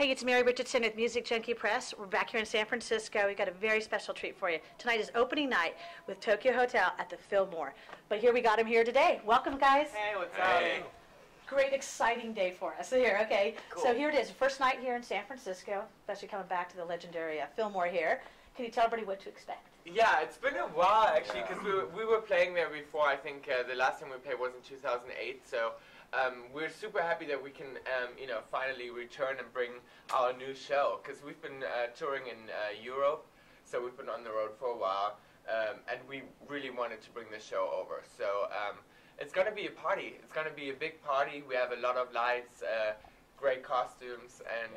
Hey, it's Mary Richardson with Music Junkie Press. We're back here in San Francisco. We've got a very special treat for you. Tonight is opening night with Tokio Hotel at the Fillmore. But here we got him here today. Welcome, guys. Hey, what's Hey. up? Great, exciting day for us here. Okay, Cool. So here it is. First night here in San Francisco, especially coming back to the legendary Fillmore here. Can you tell everybody what to expect? Yeah, it's been a while actually, because we were playing there before. I think the last time we played was in 2008. So we're super happy that we can, finally return and bring our new show. Because we've been touring in Europe, so we've been on the road for a while, and we really wanted to bring the show over. So it's going to be a party. It's going to be a big party. We have a lot of lights. Great costumes, and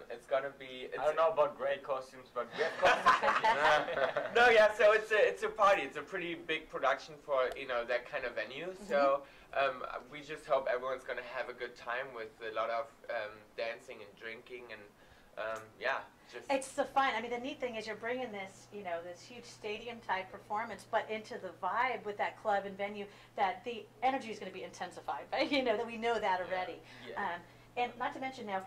it's gonna be. I don't know about great costumes, but we have costumes. No, yeah. So it's a party. It's a pretty big production for that kind of venue. Mm-hmm. So we just hope everyone's gonna have a good time with a lot of dancing and drinking and just. It's the fun. I mean, the neat thing is you're bringing this, this huge stadium-type performance, but into the vibe with that club and venue, that the energy is going to be intensified. Right? That we know that already. Yeah. And not to mention now,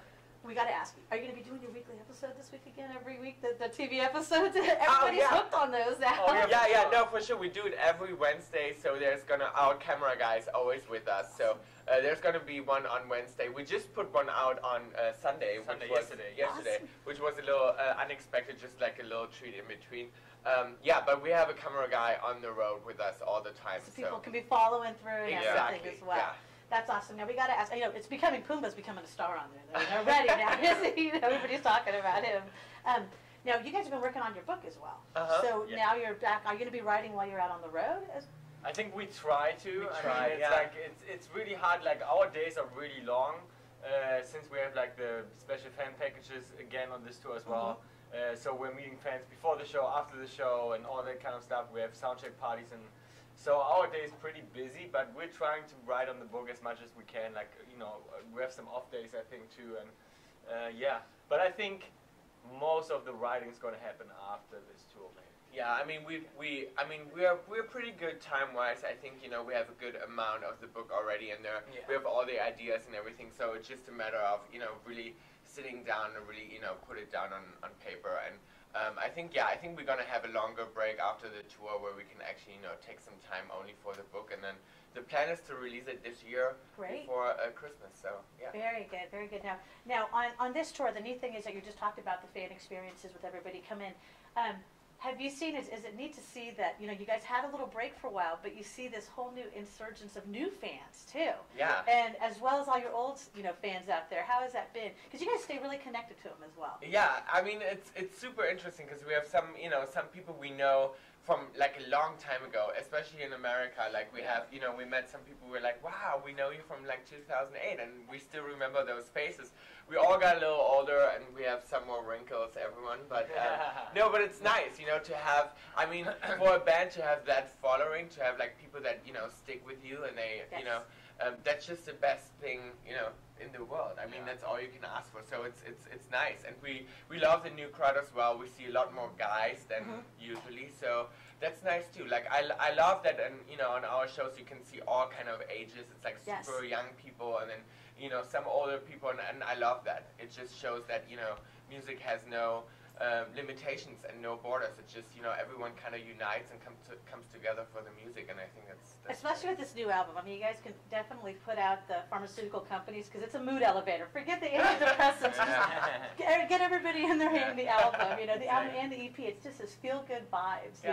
we got to ask you, are you going to be doing your weekly episode this week again, every week, the TV episodes? Everybody's hooked on those now. Oh, yeah, no, for sure. We do it every Wednesday, so there's our camera guy is always with us. So there's going to be one on Wednesday. We just put one out on Sunday, yesterday, Awesome. which was a little unexpected, just like a little treat in between. But we have a camera guy on the road with us all the time. So people can be following through and Exactly, everything as well. yeah. That's awesome. Now we got to ask. It's becoming Pumbaa's becoming a star on there. They're ready now. Everybody's talking about him. Now you guys have been working on your book as well. So now you're back. Are you going to be writing while you're out on the road? I think we try to. I mean, it's really hard. Like our days are really long, since we have like the special fan packages again on this tour as well. So we're meeting fans before the show, after the show, and all that kind of stuff. We have soundcheck parties and. So our day is pretty busy, but we're trying to write on the book as much as we can. Like, we have some off days, I think, too, and But I think most of the writing is going to happen after this tour, maybe. Yeah, I mean, we're pretty good time-wise. I think we have a good amount of the book already in there. We have all the ideas and everything, so it's just a matter of really sitting down and really put it down on paper. And I think we're gonna have a longer break after the tour where we can actually take some time only for the book, and then the plan is to release it this year before Christmas. So yeah. Very good, very good. Now on this tour, the neat thing is that you just talked about the fan experiences with everybody come in. Have you seen, is it neat to see that, you guys had a little break for a while, but you see this whole new insurgence of new fans, too. Yeah. And as well as all your old, fans out there. How has that been? Because you guys stay really connected to them as well. Yeah, I mean, it's super interesting because we have some people we know from like a long time ago, especially in America. Like we have, we met some people who were like, wow, we know you from like 2008, and we still remember those faces. We all got a little older, and we have some more wrinkles, everyone. But no, but it's nice, to have. I mean, for a band to have that following, to have like people that stick with you, and they, that's just the best thing, in the world. I mean, that's all you can ask for. So it's nice, and we love the new crowd as well. We see a lot more guys than usually, so that's nice too. Like I love that, and on our shows you can see all kind of ages. It's like super young people, and then some older people, and I love that. It just shows that music has no limitations and no borders. It's just everyone kind of unites and comes together for the music, and I think that's especially with this new album. I mean, you guys can definitely put out the pharmaceutical companies because it's a mood elevator. Forget the antidepressants. Just get everybody in there hearing the album. The album and the EP. It's just this feel-good vibes.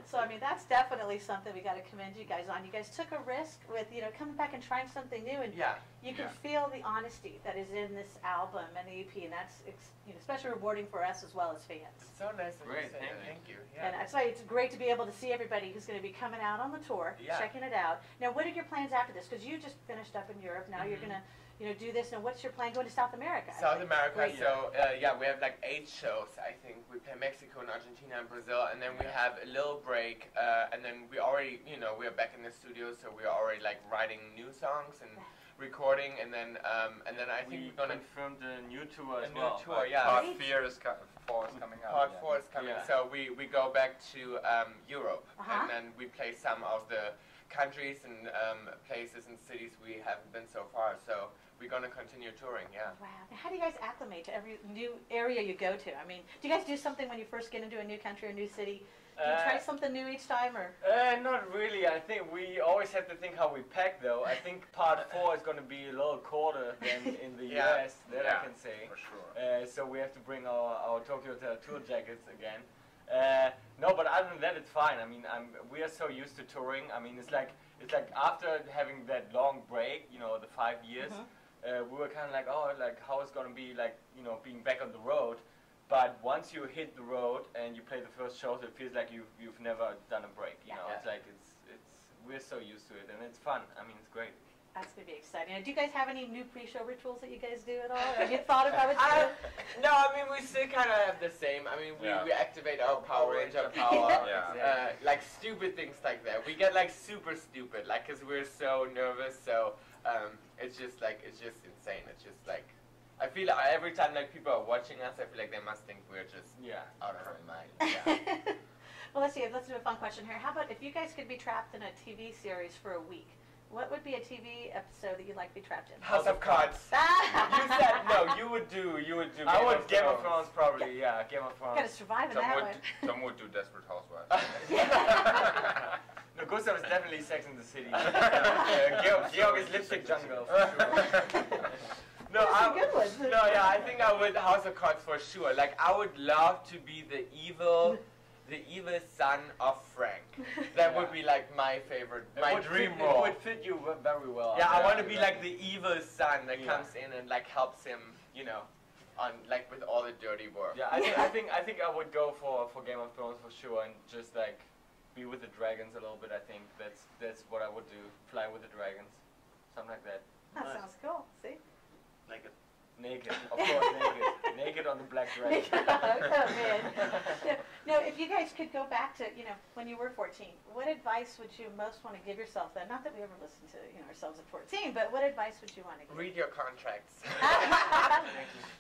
So I mean, that's definitely something we got to commend you guys on. You guys took a risk with coming back and trying something new, and you can feel the honesty that is in this album and the EP, and that's especially rewarding for us as well as fans. It's so nice of you to say that. Thank you. Yeah. And that's why it's great to be able to see everybody who's going to be coming out on the tour, checking it out. Now, what are your plans after this? Because you just finished up in Europe. Now you're going to do this. Now, what's your plan going to South America? South America. So we have like 8 shows. I think we play Mexico and Argentina and Brazil, and then we have a little break, and then we already we are back in the studio, so we are already like writing new songs and recording, and then I think we're gonna confirm the new tour as well. New tour, yeah. Part 4 is coming out. Part 4 is coming. So we go back to Europe, and then we play some of the countries and places and cities we haven't been so far. So we're gonna continue touring. Yeah. Wow. Now, how do you guys acclimate to every new area you go to? I mean, do you guys do something when you first get into a new country or new city? Do you try something new each time, or? Not really. I think we always have to think how we pack, though. I think part 4 is going to be a little colder than in the US, that I can say. For sure. So we have to bring our Tokyo tour jackets again. No, but other than that, it's fine. I mean, we are so used to touring. I mean, it's like after having that long break, you know, the 5 years, we were kind of like, oh, like how it's going to be like, you know, being back on the road. But once you hit the road and you play the first shows, it feels like you've never done a break. You know, it's like we're so used to it, and it's fun. I mean, it's great. That's gonna be exciting. Now, do you guys have any new pre-show rituals that you guys do at all? Have you thought about what you do? No, I mean we still kind of have the same. I mean we activate our Power Ranger power, like stupid things like that. We get like super stupid, like because we're so nervous. So it's just insane. It's just like. I feel like every time like people are watching us, I feel like they must think we're just out of our mind. Yeah. Well, let's see. Let's do a fun question here. How about if you guys could be trapped in a TV series for a week? What would be a TV episode that you'd like to be trapped in? House of Cards. You said no. You would do. I would Game of Thrones probably. Yeah, Game of Thrones. Gotta survive in that one. Some would do Desperate Housewives. No, Gustav is definitely Sex in the City. Georg is Lipstick Jungle. For sure. I think I would House of Cards for sure. Like I would love to be the evil son of Frank. That would be like my favorite, my dream role. It would fit you very well. Yeah, I want to be like the evil son that comes in and like helps him, you know, on like with all the dirty work. Yeah, I think I would go for Game of Thrones for sure, and just like be with the dragons a little bit. I think that's what I would do. Fly with the dragons, something like that. That sounds cool. See. Naked, of course, naked on the black dragon. Oh man! Now, if you guys could go back to, you know, when you were 14, what advice would you most want to give yourself then? Not that we ever listen to, you know, ourselves at 14, but what advice would you want to give? Read your contracts.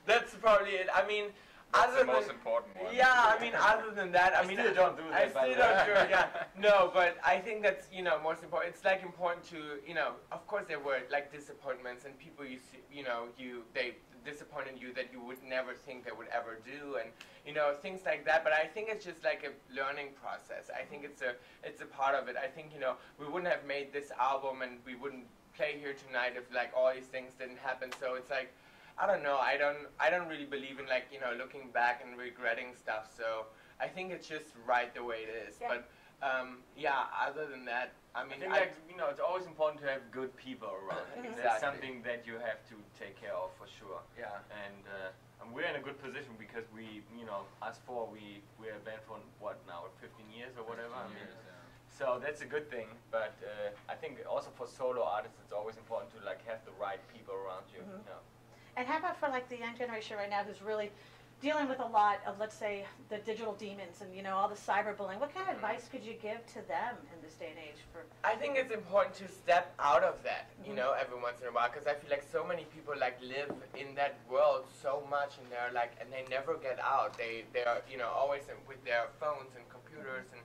That's probably it. I mean, that's the most important one. Yeah, I mean, other than that, I mean, still don't do that. I still don't do it. Yeah, no, but I think that's, you know, most important. It's like important to, you know, of course there were like disappointments and people you see, you know, they disappointed you that you would never think they would ever do, and you know, things like that. But I think it's just like a learning process. I think it's a part of it. I think, you know, we wouldn't have made this album and we wouldn't play here tonight if like all these things didn't happen. So it's like, I don't know. I don't really believe in like, you know, looking back and regretting stuff. So I think it's just right the way it is. Yeah. But other than that, I mean, I think like, you know, it's always important to have good people around. Exactly. That's something that you have to take care of for sure. Yeah. And we're in a good position because we, you know, us four, we're a band for what now, 15 years or whatever. 15 years, yeah. So that's a good thing. But I think also for solo artists, it's always important to like have the right people around you. You know? And how about for like the young generation right now who's really dealing with a lot of, let's say, the digital demons and, you know, all the cyberbullying? What kind of advice could you give to them in this day and age? I think it's important to step out of that, you know, every once in a while, because I feel like so many people like live in that world so much, and they're like, and they never get out. They are, you know, always with their phones and computers and.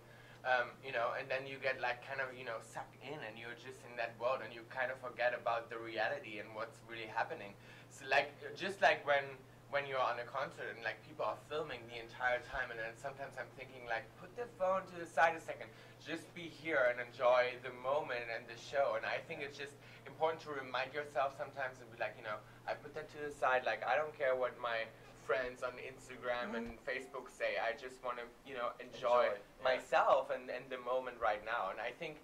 You know, and then you get like kind of, you know, sucked in, and you're just in that world, and you kind of forget about the reality and what's really happening. So like, just like when you're on a concert and like people are filming the entire time, and then sometimes I'm thinking like, put the phone to the side a second, just be here and enjoy the moment and the show. And I think it's just important to remind yourself sometimes and be like, you know, I put that to the side, like I don't care what my friends on Instagram and Facebook say. I just want to, you know, enjoy myself and the moment right now. And I think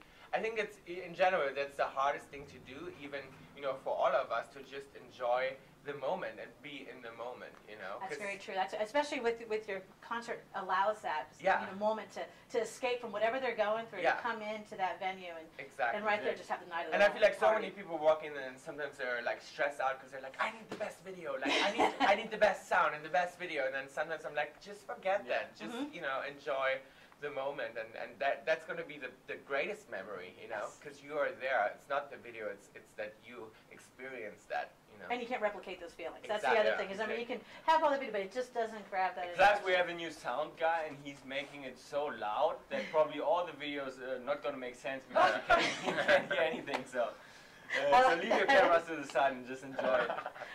it's, in general, that's the hardest thing to do, even, you know, for all of us, to just enjoy the moment and be in the moment, you know. That's very true. That's especially with your concert allows that you know, moment to escape from whatever they're going through, to come into that venue and and right there just have the night of the And I feel like so many people walk in and sometimes they're like stressed out because they're like, I need the best video, like I need the best sound and the best video, and then sometimes I'm like, just forget that, just you know, enjoy the moment, and that's going to be the greatest memory, you know, because you are there. It's not the video, it's that you experience that. You know. And you can't replicate those feelings. That's the other thing. Is, I mean, you can have all the video, but it just doesn't grab that. Plus, we have a new sound guy, and he's making it so loud that probably all the videos are not going to make sense because you can't hear anything. So, So leave your cameras to the side and just enjoy it.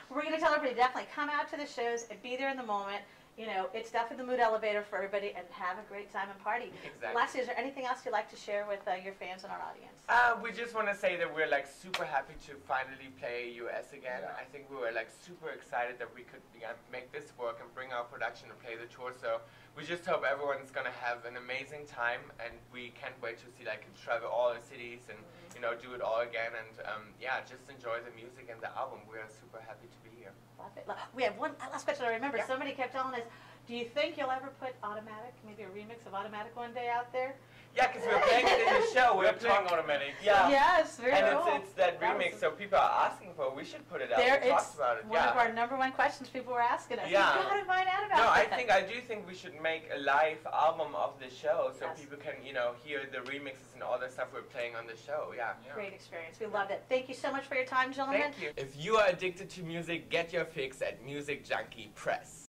We're going to tell everybody, definitely come out to the shows and be there in the moment. You know, it's definitely the mood elevator for everybody, and have a great time and party. Exactly. Lastly, is there anything else you'd like to share with your fans and our audience? We just want to say that we're like super happy to finally play US again. I think we were like super excited that we could make this work and bring our production and play the tour. So we just hope everyone's gonna have an amazing time, and we can't wait to see like travel all the cities and you know do it all again. And yeah, just enjoy the music and the album. We are super happy to be here. Love it. We have one last question I remember. Yeah. Somebody kept telling us, do you think you'll ever put Automatic, maybe a remix of Automatic one day out there? Yeah, because we're playing it in the show. We're playing Automatic. Yeah. Yes, very And cool. it's that remix, so people are asking for it. We should put it out. There, We it's talked about it. one of our #1 questions people were asking us. Yeah. You've got to find out about No, that. I do think we should make a live album of the show so Yes. people can, you know, hear the remixes and all the stuff we're playing on the show. Yeah. Great experience. We loved it. Thank you so much for your time, gentlemen. Thank you. If you are addicted to music, get your fix at Music Junkie Press.